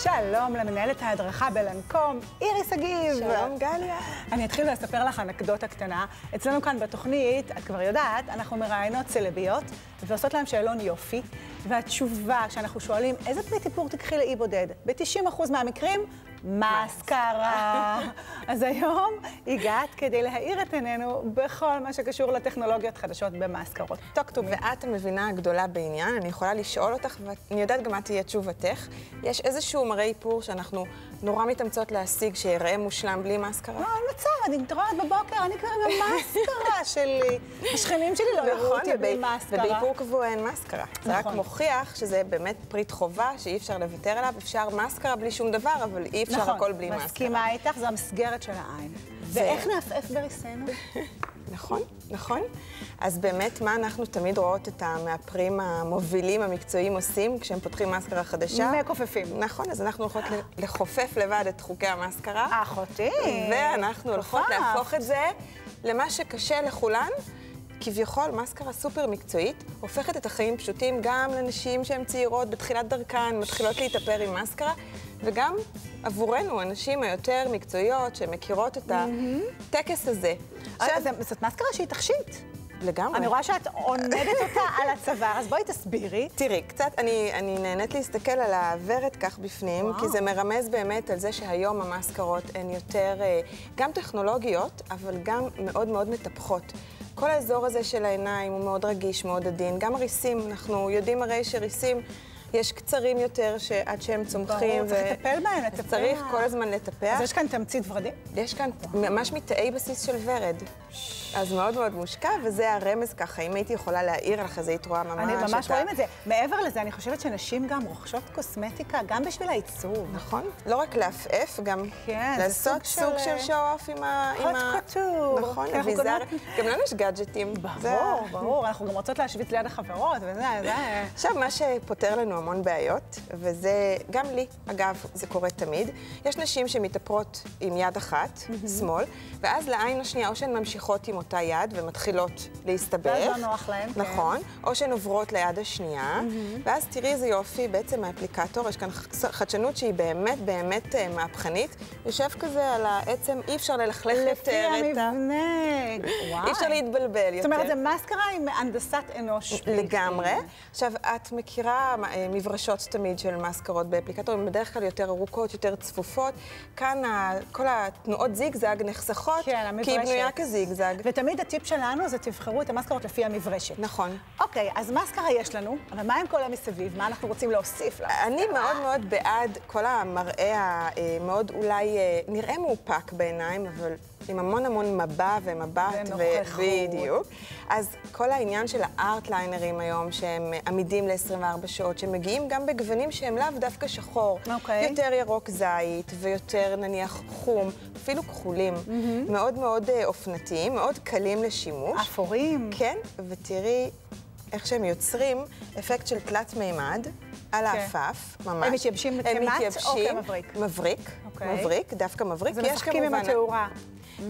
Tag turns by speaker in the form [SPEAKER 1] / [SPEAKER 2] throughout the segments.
[SPEAKER 1] שלום למנהלת ההדרכה בלנקום, איריס אגיב.
[SPEAKER 2] שלום גליה.
[SPEAKER 1] אני אתחיל לספר לך אנקדוטה קטנה. אצלנו כאן בתוכנית, את כבר יודעת, אנחנו מראיינות סלביות ועושות להם שאלון יופי, והתשובה שאנחנו שואלים איזה פריט איפור תקחי לאי בודד, ב-90% מהמקרים, מסקרה. אז היום הגעת כדי להאיר את עינינו בכל מה שקשור לטכנולוגיות חדשות במסקרות. talk to me.
[SPEAKER 2] ואת המבינה הגדולה בעניין, אני יכולה לשאול אותך, ואני יודעת גם מה תהיה תשובתך. יש איזשהו מראה איפור שאנחנו נורא מתאמצות להשיג שיראה מושלם בלי מסקרה?
[SPEAKER 1] לא, אין מצב, אני מתעוררת בבוקר, אני כבר עם המסקרה שלי. השכנים שלי לא יראו אותי בלי מסקרה.
[SPEAKER 2] ובאיפור קבוע אין מסקרה. זה רק מוכיח שזה באמת פריט חובה שאי אפשר לוותר עליו. אפשר מסקרה בלי שום דבר, אבל אי אפשר הכל בלי מסקרה.
[SPEAKER 1] מסכימה איתך, זו המסגרת של העין. ואיך נעפעף בריסנו?
[SPEAKER 2] נכון, נכון. אז באמת, מה אנחנו תמיד רואות את המאפרים המובילים, המקצועיים עושים כשהם פותחים מסקרה חדשה?
[SPEAKER 1] מכופפים.
[SPEAKER 2] נכון, אז אנחנו הולכות לחופף לבד את חוקי המסקרה.
[SPEAKER 1] אחותי.
[SPEAKER 2] ואנחנו הולכות להפוך את זה למה שקשה לכולן. כביכול, מסקרה סופר מקצועית, הופכת את החיים פשוטים גם לנשים שהן צעירות בתחילת דרכן, מתחילות להתאפר עם מסקרה, וגם עבורנו, הנשים היותר מקצועיות שמכירות את הטקס הזה.
[SPEAKER 1] זאת מסקרה שהיא תכשיט.
[SPEAKER 2] לגמרי.
[SPEAKER 1] אני רואה שאת עונדת אותה על הצוואר, אז בואי תסבירי.
[SPEAKER 2] תראי, קצת, אני נהנית להסתכל על הוורת כך בפנים, כי זה מרמז באמת על זה שהיום המסקרות הן יותר גם טכנולוגיות, אבל גם מאוד מאוד מטפחות. כל האזור הזה של העיניים הוא מאוד רגיש, מאוד עדין. גם הריסים, אנחנו יודעים הרי שריסים יש קצרים יותר עד שהם צומחים.
[SPEAKER 1] ברור, צריך לטפל בהם, לטפח.
[SPEAKER 2] צריך כל הזמן לטפח.
[SPEAKER 1] אז יש כאן תמצית ורדים?
[SPEAKER 2] יש כאן ממש מתאי בסיס של ורד. אז מאוד מאוד מושקע, וזה הרמז ככה. אם הייתי יכולה להעיר לך, אז היית רואה ממש
[SPEAKER 1] אני ממש רואים את זה. מעבר לזה, אני חושבת שנשים גם רוכשות קוסמטיקה, גם בשביל העיצוב.
[SPEAKER 2] נכון. לא רק להפעף, גם לעשות סוג של שואו-אוף עם ה...
[SPEAKER 1] חוט קטור.
[SPEAKER 2] נכון, אביזר. גם לנו יש גאדג'טים.
[SPEAKER 1] ברור, ברור. אנחנו גם רוצות להשוויץ ליד החברות, וזה...
[SPEAKER 2] עכשיו, מה שפותר לנו המון בעיות, וזה גם לי, אגב, זה קורה תמיד. יש נשים שמתאפרות עם יד אחת, שמאל, ואז לעין השנייה, או שהן ממשיכות עם אותה יד ומתחילות להסתבך.
[SPEAKER 1] ואז לא נוח להן, כן.
[SPEAKER 2] נכון. או שהן עוברות ליד השנייה, ואז תראי איזה יופי, בעצם האפליקטור, יש כאן חדשנות שהיא באמת באמת מהפכנית. יושב כזה על העצם, אי אפשר ללכלך יותר את ה...
[SPEAKER 1] לפי המבנה.
[SPEAKER 2] אי אפשר להתבלבל יותר.
[SPEAKER 1] זאת אומרת, זה מסקרה עם הנדסת אנוש.
[SPEAKER 2] לגמרי. עכשיו, את מכירה מברשות תמיד של מסקרות באפליקטורים, בדרך כלל יותר ארוכות, יותר צפופות. כאן כל התנועות זיגזג נחסכות, כי היא בנויה כזיגזג.
[SPEAKER 1] ותמיד הטיפ שלנו זה תבחרו את המסקרות לפי המברשת.
[SPEAKER 2] נכון.
[SPEAKER 1] אוקיי, אז מסקרה יש לנו, אבל מה עם כל המסביב? מה אנחנו רוצים להוסיף לה?
[SPEAKER 2] אני מאוד מאוד בעד כל המראה המאוד אולי נראה מאופק בעיניים, אבל עם המון המון מבע ומבט בדיוק. אז כל העניין של הארטליינרים היום, שהם עמידים ל-24 שעות, שמגיעים גם בגוונים שהם לאו דווקא שחור, יותר ירוק זית ויותר נניח חום, אפילו כחולים, מאוד מאוד אופנתיים, מאוד קלים לשימוש.
[SPEAKER 1] אפורים.
[SPEAKER 2] כן, ותראי איך שהם יוצרים אפקט של תלת מימד על האפף, ממש.
[SPEAKER 1] הם מתייבשים כמט או כמבריק?
[SPEAKER 2] מבריק, מבריק, דווקא מבריק.
[SPEAKER 1] זה משחקים עם התאורה.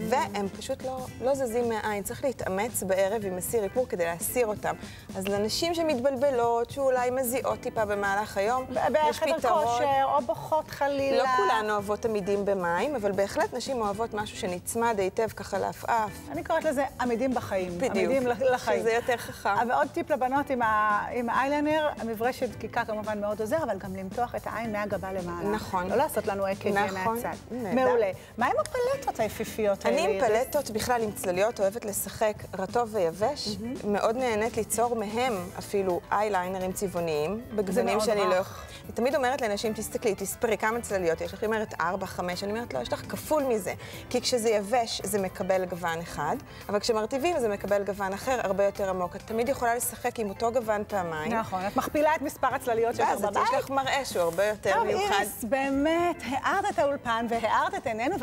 [SPEAKER 2] והם פשוט לא זזים מהעין. צריך להתאמץ בערב עם מסיר איפור כדי להסיר אותם. אז לנשים שמתבלבלות, שאולי מזיעות טיפה במהלך היום, יש פתרון.
[SPEAKER 1] בחדר כושר או בוכות חלילה.
[SPEAKER 2] לא כולן אוהבות עמידים במים, אבל בהחלט נשים אוהבות משהו שנצמד היטב ככה לעפעף.
[SPEAKER 1] אני קוראת לזה עמידים בחיים.
[SPEAKER 2] בדיוק.
[SPEAKER 1] עמידים לחיים.
[SPEAKER 2] שזה יותר חכם.
[SPEAKER 1] ועוד טיפ לבנות עם האיילנר, המברשת דקיקה כמובן מאוד עוזר, אבל גם למתוח את העין מהגבה למעלה.
[SPEAKER 2] נכון.
[SPEAKER 1] לא לעשות לנו עקב מהצד. מעולה. מה עם הפלטות היפיפיות?
[SPEAKER 2] אני עם פלטות, בכלל עם צלליות, אוהבת לשחק רטוב ויבש. מאוד נהנית ליצור מהם אפילו אייליינרים צבעוניים, בגוונים שאני לא... אני תמיד אומרת לאנשים, תסתכלי, תספרי כמה צלליות יש לך. היא אומרת 4, 5, אני אומרת, לא, יש לך כפול מזה. כי כשזה יבש, זה מקבל גוון אחד, אבל כשמרטיבים, זה מקבל גוון אחר, הרבה יותר עמוק. את תמיד יכולה לשחק עם אותו גוון פעמיים.
[SPEAKER 1] נכון, את מכפילה את מספר הצלליות שלך בבית.
[SPEAKER 2] אז יש לך מראה שהוא הרבה יותר מיוחד.
[SPEAKER 1] טוב, איריס, באמת, הארת את האולפן והארת את עינינו,